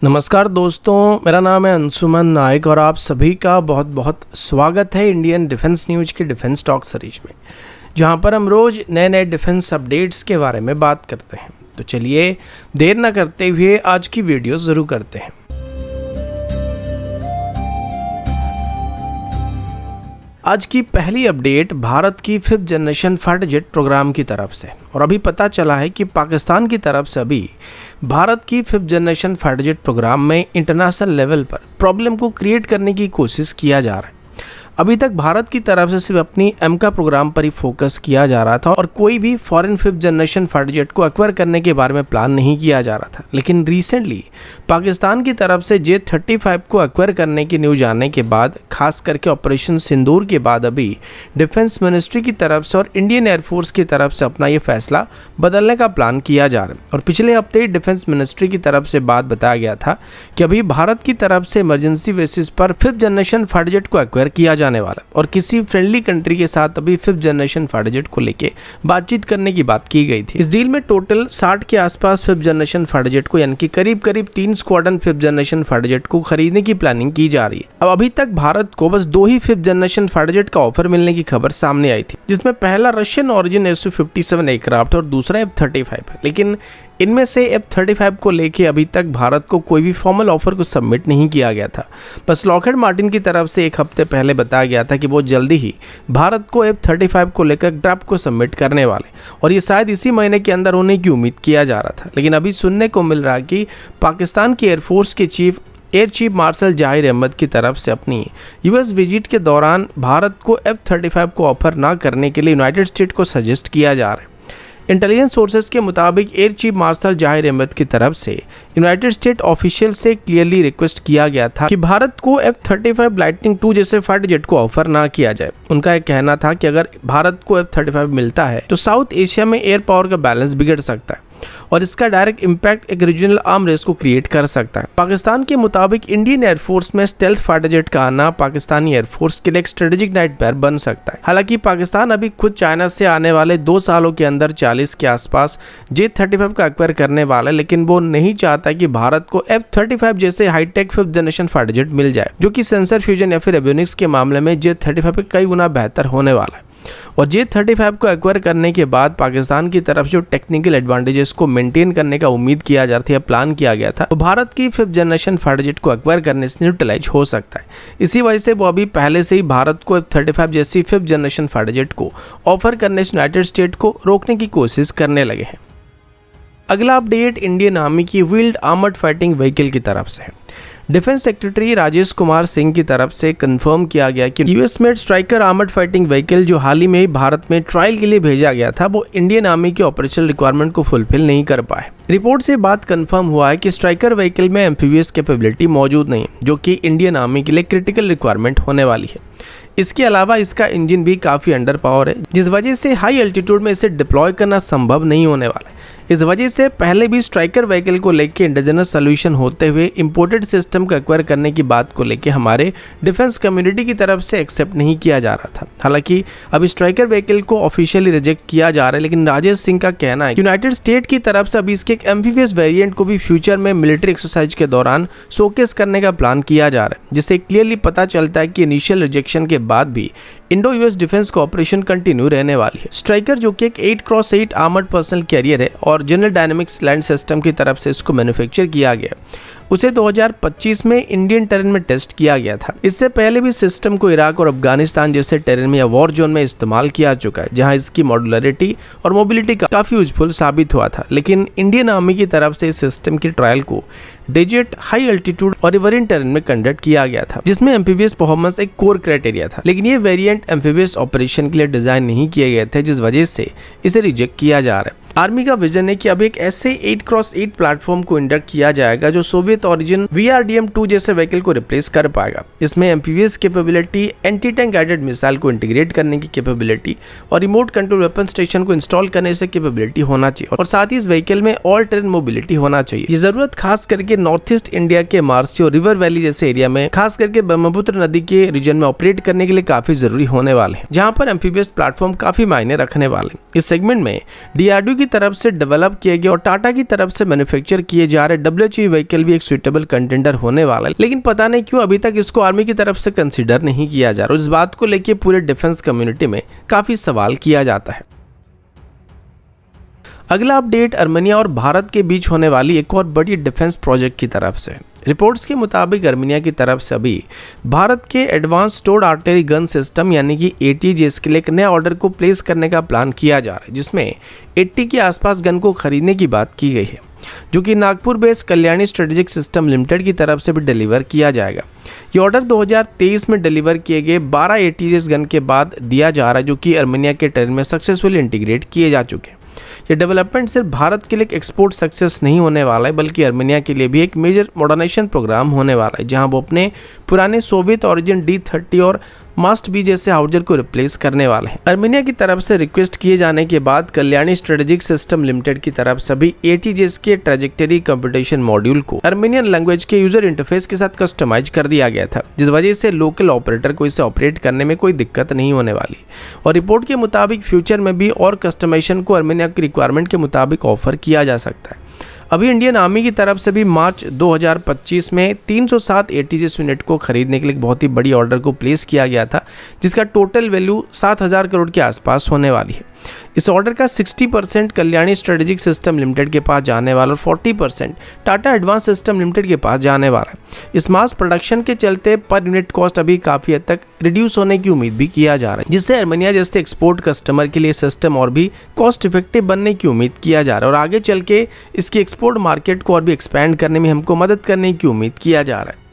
नमस्कार दोस्तों, मेरा नाम है अंशुमन नायक और आप सभी का बहुत बहुत स्वागत है इंडियन डिफेंस न्यूज के डिफेंस टॉक सीरीज में, जहां पर हम रोज़ नए नए डिफेंस अपडेट्स के बारे में बात करते हैं। तो चलिए देर न करते हुए आज की वीडियो शुरू करते हैं। आज की पहली अपडेट भारत की 5th generation fighter jet programme की तरफ से, और अभी पता चला है कि पाकिस्तान की तरफ से अभी भारत की 5th generation fighter jet program में इंटरनेशनल लेवल पर प्रॉब्लम को क्रिएट करने की कोशिश किया जा रहा है। अभी तक भारत की तरफ से सिर्फ अपनी एमका प्रोग्राम पर ही फोकस किया जा रहा था और कोई भी foreign 5th generation fighter jet को एक्वायर करने के बारे में प्लान नहीं किया जा रहा था। लेकिन रिसेंटली पाकिस्तान की तरफ से J-35 को एक्वायर करने की न्यूज आने के बाद, खास करके ऑपरेशन सिंदूर के बाद, अभी डिफेंस मिनिस्ट्री की तरफ से और इंडियन एयरफोर्स की तरफ से अपना ये फैसला बदलने का प्लान किया जा रहा है। और पिछले हफ्ते डिफेंस मिनिस्ट्री की तरफ से बात बताया गया था कि अभी भारत की तरफ से इमरजेंसी बेसिस पर 5th जनरेशन फाइटर जेट को एक्वायर किया जाने वाला और किसी फ्रेंडली कंट्री के साथ अभी 5th जनरेशन फाइटर जेट को लेके बातचीत करने की बात की गई थी। इस डील में टोटल 60 के आसपास 5th जनरेशन फाइटर जेट को, यानी कि करीब 3 squadron 5th generation fighter jet को खरीदने की प्लानिंग की जा रही है। अब अभी तक भारत को बस 2 ही 5th जनरेशन फाइटर जेट का ऑफर मिलने की खबर सामने आई थी, जिसमें पहला रशियन ऑरिजिन Su-57 एयरक्राफ्ट और दूसरा F-35 है। लेकिन इनमें से F-35 को लेके अभी तक भारत को कोई भी फॉर्मल ऑफर को सबमिट नहीं किया गया था। बस लॉकहीड मार्टिन की तरफ से एक हफ्ते पहले बताया गया था कि वो जल्दी ही भारत को F-35 को लेकर ड्राफ्ट को सबमिट करने वाले, और ये शायद इसी महीने के अंदर होने की उम्मीद किया जा रहा था। लेकिन अभी सुनने को मिल रहा है कि पाकिस्तान की एयरफोर्स के एयर चीफ मार्शल जाहिर अहमद की तरफ से अपनी यूएस विजिट के दौरान भारत को F-35 को ऑफर ना करने के लिए यूनाइटेड स्टेट को सजेस्ट किया जा रहा है। इंटेलिजेंस सोर्सेज के मुताबिक एयर चीफ मार्शल जाहिर अहमद की तरफ से यूनाइटेड स्टेट ऑफिशियल से क्लियरली रिक्वेस्ट किया गया था कि भारत को F-35 लाइटनिंग 2 जैसे फाइटर जेट को ऑफर ना किया जाए। उनका एक कहना था कि अगर भारत को F-35 मिलता है तो साउथ एशिया में एयर पावर का बैलेंस बिगड़ सकता है और इसका डायरेक्ट इम्पैक्ट एक रीजनल आर्म रेस को क्रिएट कर सकता है। पाकिस्तान के मुताबिक इंडियन एयरफोर्स में स्टेल्थ फाइटर जेट का आना पाकिस्तानी एयरफोर्स के लिए एक स्ट्रेटेजिक नाइटमेयर बन सकता है। हालांकि पाकिस्तान अभी खुद चाइना से आने वाले 2 सालों के अंदर 40 के आसपास J-35 का एक्वायर करने वाला है, लेकिन वो नहीं चाहता कि भारत को F-35 जैसे high tech 5th generation fighter jet मिल जाए, जो कि सेंसर फ्यूजन या फिर एवियोनिक्स के मामले में J-35 पे कई गुना बेहतर होने वाला है। और J-35 को एक्वायर करने के बाद पाकिस्तान की तरफ से टेक्निकल एडवांटेजेस को मेंटेन करने का उम्मीद किया जा रहा था, प्लान किया गया था, तो भारत की 5th जनरेशन फाइटर जेट को एक्वायर करने से न्यूट्रलाइज हो सकता है। इसी वजह से वो अभी पहले से ही भारत को F-35 जैसी 5th जनरेशन फाइटर जेट को ऑफर करने से यूनाइटेड स्टेट को रोकने की कोशिश करने लगे हैं। अगला अपडेट इंडियन आर्मी की व्हील्ड आर्मर्ड फाइटिंग व्हीकल की तरफ से है। डिफेंस सेक्रेटरी राजेश कुमार सिंह की तरफ से कंफर्म किया गया कि US made striker armoured fighting vehicle जो हाल ही में भारत में ट्रायल के लिए भेजा गया था, वो इंडियन आर्मी के ऑपरेशनल रिक्वायरमेंट को फुलफिल नहीं कर पाए। रिपोर्ट से बात कंफर्म हुआ है कि स्ट्राइकर व्हीकल में एम्फीबियस कैपेबिलिटी मौजूद नहीं, जो कि इंडियन आर्मी के लिए क्रिटिकल रिक्वायरमेंट होने वाली है। इसके अलावा इसका इंजन भी काफ़ी अंडर पावर है, जिस वजह से हाई एल्टीट्यूड में इसे डिप्लॉय करना संभव नहीं होने वाला है। इस वजह से पहले भी स्ट्राइकर व्हीकल को लेकर इंडिजिनस सोल्यूशन होते हुए इंपोर्टेड सिस्टम को एक्वायर करने की बात को लेकर हमारे डिफेंस कम्युनिटी की तरफ से एक्सेप्ट नहीं किया जा रहा था। हालांकि अभी स्ट्राइकर व्हीकल को ऑफिशियली रिजेक्ट किया जा रहा है, लेकिन राजेश सिंह का कहना है कि यूनाइटेड स्टेट की तरफ से अभी इसके एक एम्फीबियस वेरिएंट को भी फ्यूचर में मिलिट्री एक्सरसाइज के दौरान शोकेस करने का प्लान किया जा रहा है, जिससे क्लियरली पता चलता है कि इनिशियल रिजेक्शन के बाद भी Indo US defence cooperation continue रहने वाली है। स्ट्राइकर जो कि एक 8x8 आर्मर्ड पर्सनल कैरियर है और जनरल डायनेमिक्स लैंड सिस्टम की तरफ से इसको मैन्युफैक्चर किया गया, उसे 2025 में इंडियन टेरेन में टेस्ट किया गया था। इससे पहले भी सिस्टम को इराक और अफगानिस्तान जैसे टेरेन में या वॉर जोन में इस्तेमाल किया चुका है, जहां इसकी मॉड्यूलरिटी और मोबिलिटी काफ़ी यूजफुल साबित हुआ था। लेकिन इंडियन आर्मी की तरफ से इस सिस्टम की ट्रायल को डेजर्ट, हाई एल्टीट्यूड और रिवरियन टेरेन में कंडक्ट किया गया था, जिसमें एम्फीबियस परफॉर्मेंस एक कोर क्राइटेरिया था। लेकिन ये वेरिएंट एम्फीबियस ऑपरेशन के लिए डिजाइन नहीं किए गए थे, जिस वजह से इसे रिजेक्ट किया जा रहा है। आर्मी का विजन है कि अब एक ऐसे 8x8 प्लेटफॉर्म को इंडक्ट किया जाएगा जो सोवियत ओरिजिन VRDM-2 जैसे व्हीकल को रिप्लेस कर पाएगा। इसमें amphibious capability, anti tank guided missile को इंटीग्रेट करने की कैपेबिलिटी और रिमोट कंट्रोल वेपन स्टेशन को इंस्टॉल करने से कैपेबिलिटी होना चाहिए, और साथ ही इस व्हीकल में ऑल टेरेन मोबिलिटी होना चाहिए। ये जरूरत खास करके नॉर्थ ईस्ट इंडिया के मार्सी और रिवर वैली जैसे एरिया में, खास करके ब्रह्मपुत्र नदी के रीजन में ऑपरेट करने के लिए काफी जरूरी होने वाले हैं, जहां पर एम्फीबियस प्लेटफॉर्म काफी मायने रखने वाले। इस सेगमेंट में DRDO की तरफ से डेवलप किए गए और टाटा की तरफ से मैन्युफैक्चर किए जा रहे WHE व्हीकल भी एक सुइटेबल कंटेंडर होने वाला है, लेकिन पता नहीं क्यों अभी तक इसको आर्मी की तरफ से कंसीडर नहीं किया जा रहा और इस बात को लेकर पूरे डिफेंस कम्युनिटी में काफ़ी सवाल किया जाता है। अगला अपडेट अर्मेनिया और भारत के बीच होने वाली एक और बड़ी डिफेंस प्रोजेक्ट की तरफ से। रिपोर्ट्स के मुताबिक अर्मेनिया की तरफ से अभी भारत के advance towed artillery gun system यानी कि ATGS के लिए एक नया ऑर्डर को प्लेस करने का प्लान किया जा रहा है, जिसमें 80 के आसपास गन को खरीदने की बात की गई है, जो कि Nagpur based Kalyani strategic system limited की तरफ से भी डिलीवर किया जाएगा। ये ऑर्डर 2023 में डिलीवर किए गए 12 ATGS गन के बाद दिया जा रहा है, जो कि अर्मेनिया के टेरर में सक्सेसफुली इंटीग्रेट किए जा चुके हैं। ये डेवलपमेंट सिर्फ भारत के लिए एक एक्सपोर्ट सक्सेस नहीं होने वाला है, बल्कि अर्मेनिया के लिए भी एक मेजर मॉडर्नाइजेशन प्रोग्राम होने वाला है, जहां वो अपने पुराने सोवियत ऑरिजिन D30 और मास्ट बी जैसे हाउजर को रिप्लेस करने वाले हैं। अर्मेनिया की तरफ से रिक्वेस्ट किए जाने के बाद कल्याणी स्ट्रेटेजिक सिस्टम लिमिटेड की तरफ सभी ATGS के ट्रैजेक्टरी कंप्यूटेशन मॉड्यूल को अर्मेनियन लैंग्वेज के यूजर इंटरफेस के साथ कस्टमाइज कर दिया गया था, जिस वजह से लोकल ऑपरेटर को इसे ऑपरेट करने में कोई दिक्कत नहीं होने वाली। और रिपोर्ट के मुताबिक फ्यूचर में भी और कस्टमाइजेशन को अर्मेनिया की रिक्वायरमेंट के मुताबिक ऑफर किया जा सकता है। अभी इंडियन आर्मी की तरफ से भी मार्च 2025 में 307 ATGS यूनिट को खरीदने के लिए बहुत ही बड़ी ऑर्डर को प्लेस किया गया था, जिसका टोटल वैल्यू 7,000 करोड़ के आसपास होने वाली है। इस ऑर्डर का 60% कल्याणी स्ट्रेटेजिक सिस्टम लिमिटेड के पास जाने वाला और 40% टाटा एडवांस सिस्टम लिमिटेड के पास जाने वाला है। इस मास प्रोडक्शन के चलते पर यूनिट कॉस्ट अभी काफ़ी हद तक रिड्यूस होने की उम्मीद भी किया जा रहा है, जिससे अर्मेनिया जैसे एक्सपोर्ट कस्टमर के लिए सिस्टम और भी कॉस्ट इफेक्टिव बनने की उम्मीद किया जा रहा है और आगे चल के इसकी एक्सपोर्ट मार्केट को और भी एक्सपैंड करने में हमको मदद करने की उम्मीद किया जा रहा है।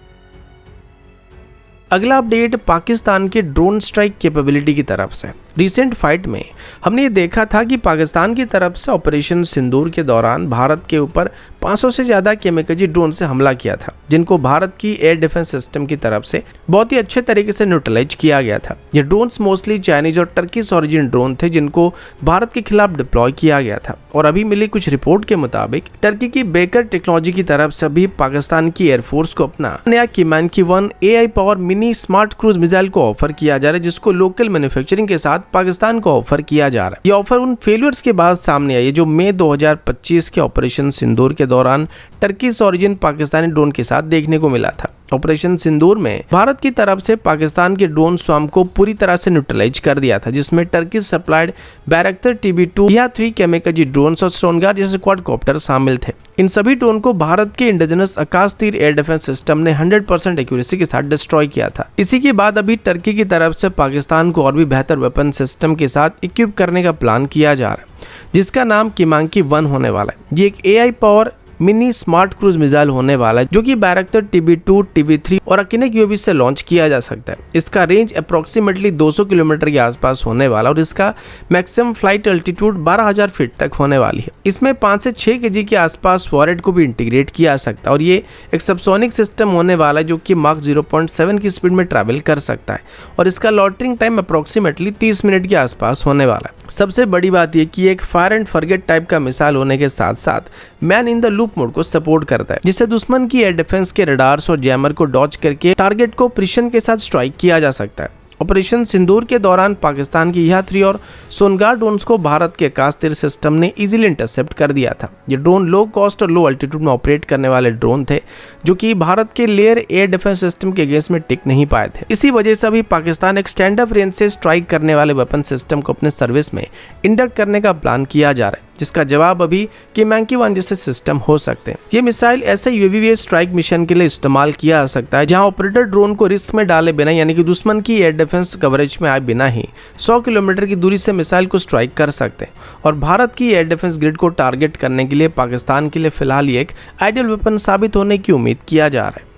अगला अपडेट पाकिस्तान के ड्रोन स्ट्राइक कैपेबिलिटी की तरफ से। रिसेंट फाइट में हमने ये देखा था कि पाकिस्तान की तरफ से ऑपरेशन सिंदूर के दौरान भारत के ऊपर 500 से ज़्यादा केमिकजी ड्रोन से हमला किया था, जिनको भारत की एयर डिफेंस सिस्टम की तरफ से बहुत ही अच्छे तरीके से न्यूट्रलाइज किया गया था। ये ड्रोन्स मोस्टली चाइनीज और टर्किश ऑरिजिन ड्रोन थे, जिनको भारत के खिलाफ डिप्लॉय किया गया था। और अभी मिली कुछ रिपोर्ट के मुताबिक टर्की की बेकर टेक्नोलॉजी की तरफ से भी पाकिस्तान की एयरफोर्स को अपना नया किमैन-1 AI power mini smart cruise missile को ऑफर किया जा रहा है, जिसको लोकल मैन्युफैक्चरिंग के साथ पाकिस्तान को ऑफर किया जा रहा है। ये ऑफर उन फेलियर्स के बाद सामने आई है जो मई 2025 के ऑपरेशन सिंदूर के दौरान टर्किश ऑरिजिन पाकिस्तानी ड्रोन के साथ देखने को मिला था। ऑपरेशन सिंदूर में भारत की तरफ से पाकिस्तान के ड्रोन स्वाम को पूरी तरह से न्यूट्रलाइज कर दिया था, जिसमें टर्किश सप्लाइड बैरक्टर TB2 या 3 केमिकजी ड्रोन और सोनगार जैसे क्वाडकॉप्टर शामिल थे। इन सभी ड्रोन को भारत के इंडिजिनस आकाश तीर एयर डिफेंस सिस्टम ने 100% एक्यूरेसी के साथ डिस्ट्रॉय किया था। इसी के बाद अभी टर्की की तरफ से पाकिस्तान को और भी बेहतर वेपन सिस्टम के साथ इक्विप करने का प्लान किया जा रहा है, जिसका नाम किमैन-1 होने वाला है। ये एक AI power mini smart cruise missile होने वाला है, जो कि बैरक्टर TB2, TB3 और अकिनेक UAV से लॉन्च किया जा सकता है। इसका रेंज अप्रोक्सीमेटली 200 किलोमीटर के आसपास होने वाला और इसका मैक्सिमम फ्लाइट अल्टीट्यूड 12,000 फीट तक होने वाली है। इसमें 5 से 6 kg के आसपास वॉरेट को भी इंटीग्रेट किया जा सकता है और ये एक सबसोनिक सिस्टम होने वाला है, जो कि मार्क 0.7 की स्पीड में ट्रैवल कर सकता है और इसका लॉन्चिंग टाइम अप्रोक्सीमेटली 30 मिनट के आसपास होने वाला है। सबसे बड़ी बात यह कि एक फायर एंड फॉरगेट टाइप का मिसाइल होने के साथ साथ man in the loop mode को सपोर्ट करता है, जिससे दुश्मन की एयर डिफेंस के रडार्स और जैमर को डॉज करके टारगेट को प्रिसिशन के साथ स्ट्राइक किया जा सकता है। ऑपरेशन सिंदूर के दौरान पाकिस्तान की YH-3 और सोनगार ड्रोन्स को भारत के आकाश तीर सिस्टम ने इजीली इंटरसेप्ट कर दिया था। ये ड्रोन लो कॉस्ट और लो अल्टीट्यूड में ऑपरेट करने वाले ड्रोन थे, जो कि भारत के लेयर एयर डिफेंस सिस्टम के अगेंस्ट में टिक नहीं पाए थे। इसी वजह से अभी पाकिस्तान एक स्टैंड अप रेंज से स्ट्राइक करने वाले वेपन सिस्टम को अपने सर्विस में इंडक्ट करने का प्लान किया जा रहा है, जिसका जवाब अभी किमैन-1 जैसे सिस्टम हो सकते हैं। ये मिसाइल ऐसे UAV स्ट्राइक मिशन के लिए इस्तेमाल किया जा सकता है, जहां ऑपरेटर ड्रोन को रिस्क में डाले बिना, यानी कि दुश्मन की एयर डिफेंस कवरेज में आए बिना ही 100 किलोमीटर की दूरी से मिसाइल को स्ट्राइक कर सकते हैं। और भारत की एयर डिफेंस ग्रिड को टारगेट करने के लिए पाकिस्तान के लिए फिलहाल ये एक आइडियल वेपन साबित होने की उम्मीद किया जा रहा है।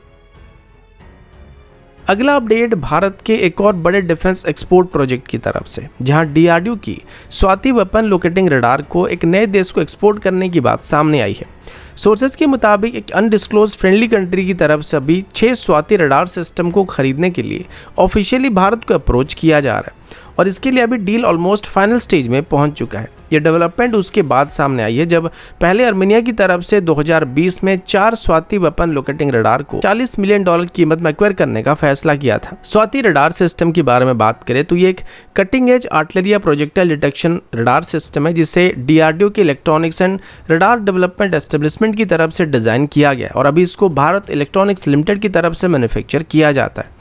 अगला अपडेट भारत के एक और बड़े डिफेंस एक्सपोर्ट प्रोजेक्ट की तरफ से, जहां DRDO की स्वाति वेपन लोकेटिंग रडार को एक नए देश को एक्सपोर्ट करने की बात सामने आई है। सोर्सेज के मुताबिक एक अनडिस्क्लोज फ्रेंडली कंट्री की तरफ से अभी 6 स्वाति रडार सिस्टम को खरीदने के लिए ऑफिशियली भारत को अप्रोच किया जा रहा है और इसके लिए अभी डील ऑलमोस्ट फाइनल स्टेज में पहुंच चुका है। ये डेवलपमेंट उसके बाद सामने आई है जब पहले अर्मेनिया की तरफ से 2020 में 4 स्वाति वेपन लोकेटिंग रडार को $40 मिलियन कीमत में एक्वायर करने का फैसला किया था। स्वाति रडार सिस्टम के बारे में बात करें तो ये एक कटिंग एज आर्टिलरी या प्रोजेक्टाइल डिटेक्शन रडार सिस्टम है जिसे DRDO के electronics and radar development establishment की तरफ से डिजाइन किया गया और अभी इसको भारत इलेक्ट्रॉनिक्स लिमिटेड की तरफ से मैन्युफैक्चर किया जाता है।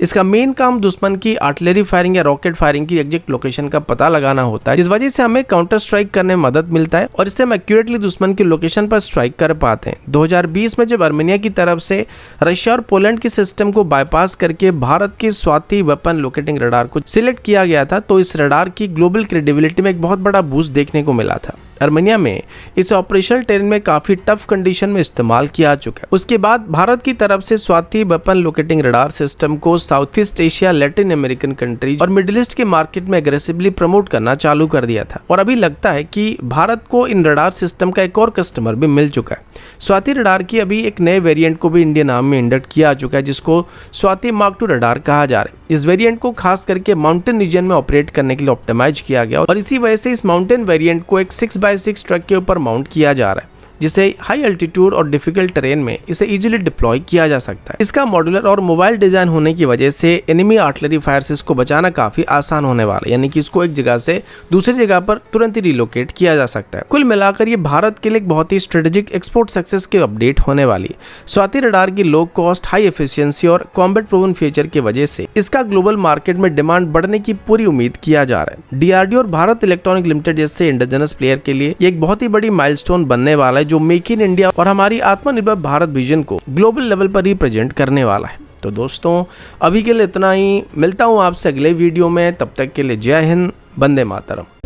इसका मेन काम दुश्मन की आर्टिलरी फायरिंग या रॉकेट फायरिंग की एग्जैक्ट लोकेशन का पता लगाना होता है, जिस वजह से हमें काउंटर स्ट्राइक करने में मदद मिलता है और इससे हम एक्यूरेटली दुश्मन की लोकेशन पर स्ट्राइक कर पाते हैं। 2020 में जब अर्मेनिया की तरफ से रशिया और पोलैंड के सिस्टम को बाईपास करके भारत के स्वाति वेपन लोकेटिंग रडार को सिलेक्ट किया गया था तो इस रडार की ग्लोबल क्रेडिबिलिटी में एक बहुत बड़ा बूस्ट देखने को मिला था। अर्मेनिया में इसे ऑपरेशनल टेरेन में काफी टफ कंडीशन में इस्तेमाल किया चुका है। उसके बाद भारत की तरफ से Swathi weapon locating radar system को south east Asia, Latin American countries और मिडिल ईस्ट के मार्केट में एग्रेसिवली प्रमोट करना चालू कर दिया था और अभी लगता है कि भारत को इन रडार सिस्टम का एक और कस्टमर भी मिल चुका है। स्वाति रडार की अभी एक नए वेरिएंट को भी इंडियन आर्मी में इंडक्ट किया चुका है जिसको स्वाति मार्क 2 रडार कहा जा रहा है। इस वेरिएंट को खास करके माउंटेन रीजन में ऑपरेट करने के लिए ऑप्टिमाइज किया गया और इसी वजह से इस माउंटेन वेरिएंट को एक 6x6 ट्रक के ऊपर माउंट किया जा रहा है जिसे हाई एल्टीट्यूड और डिफिकल्ट टेरेन में इसे इजीली डिप्लॉय किया जा सकता है। इसका मॉड्यूलर और मोबाइल डिजाइन होने की वजह से एनिमी आर्टिलरी फायर से इसको बचाना काफी आसान होने वाला है, यानी कि इसको एक जगह से दूसरी जगह पर तुरंत ही रिलोकेट किया जा सकता है। कुल मिलाकर ये भारत के लिए एक बहुत ही स्ट्रेटेजिक एक्सपोर्ट सक्सेस की अपडेट होने वाली। स्वाति रडार की लो कॉस्ट, हाई एफिशिएंसी और कॉम्बैट प्रूवन फीचर की वजह से इसका ग्लोबल मार्केट में डिमांड बढ़ने की पूरी उम्मीद किया जा रहा है। DRDO और भारत इलेक्ट्रॉनिक लिमिटेड जैसे इंडिजिनस प्लेयर के लिए एक बहुत ही बड़ी माइलस्टोन बनने वाला है जो मेक इन इंडिया और हमारी आत्मनिर्भर भारत विजन को ग्लोबल लेवल पर रिप्रेजेंट करने वाला है। तो दोस्तों अभी के लिए इतना ही, मिलता हूं आपसे अगले वीडियो में, तब तक के लिए जय हिंद, वंदे मातरम।